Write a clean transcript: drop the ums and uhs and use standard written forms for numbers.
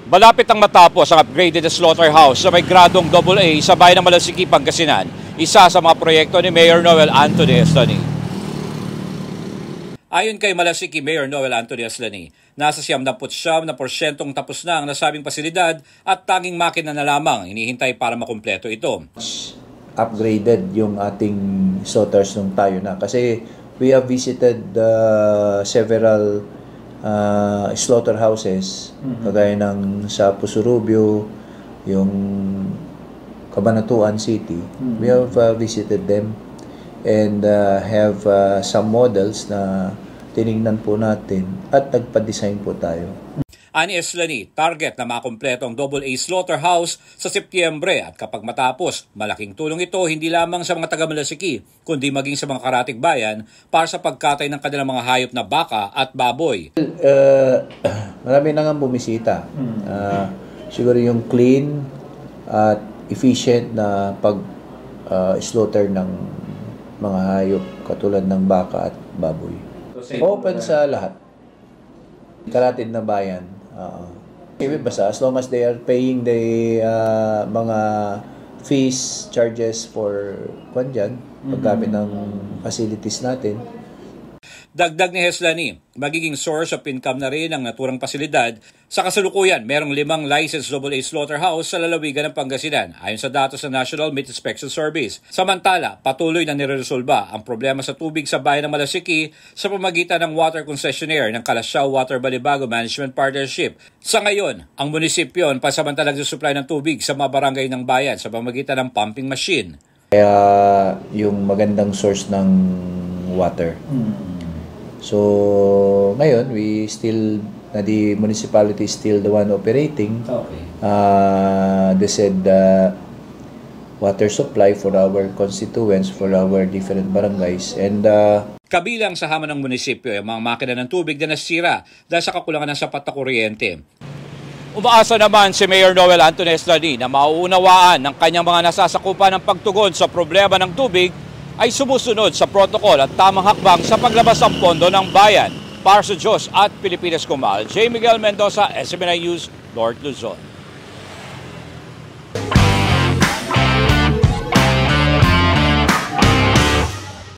Malapit ang matapos ang upgraded slaughterhouse sa may gradong AA sa bayan ng Malasiki, Pangasinan, isa sa mga proyekto ni Mayor Noel Anthony Eslani. Ayon kay Malasiki Mayor Noel Anthony Eslani, nasa 79% tapos na ang nasabing pasilidad at tanging makina na lamang hinihintay para makumpleto ito. Upgraded yung ating slaughters nung tayo na kasi we have visited several slaughterhouses, kagaya ng sa Pusurubio, yung Cabanatuan City. We have visited them and have some models na tiningnan po natin at nagpa-design po tayo. Ani Eslani, target na makumpleto ang AA slaughterhouse sa Setyembre at kapag matapos, malaking tulong ito hindi lamang sa mga taga-Malasiki, kundi maging sa mga karatig bayan para sa pagkatay ng kanilang mga hayop na baka at baboy. Marami na nga bumisita. Siguro yung clean at efficient na pag-slaughter ng mga hayop katulad ng baka at baboy. Open sa lahat. Karatig na bayan. Basta as long as they are paying the mga fees, charges for paggamit ng facilities natin. Dagdag ni Eslani, magiging source of income na rin ang naturang pasilidad. Sa kasalukuyan, merong 5 licensed AA slaughterhouse sa lalawigan ng Pangasinan ayon sa datos sa National Meat Inspection Service. Samantala, patuloy na nireresolba ang problema sa tubig sa bayan ng Malasiki sa pamagitan ng water concessionaire ng Calasiao Water Balibago Management Partnership. Sa ngayon, ang munisipyo pasamantalang nagsusupply ng tubig sa mga barangay ng bayan sa pamagitan ng pumping machine. Kaya yung magandang source ng water. So, ngayon, the municipality is still the one operating. Okay. They said water supply for our constituents, for our different barangays. And kabilang sa hamon ng munisipyo ay mga makina ng tubig na nasira dahil sa kakulangan ng sapat na kuryente. Umaasa naman si Mayor Noel Anthony Eslani na mauunawaan ng kanyang mga nasasakupan ng pagtugon sa problema ng tubig ay sumusunod sa protokol at tamang hakbang sa paglabas ng pondo ng bayan. Para sa Diyos at Pilipinas Kumal, J. Miguel Mendoza, SMNI News, North Luzon.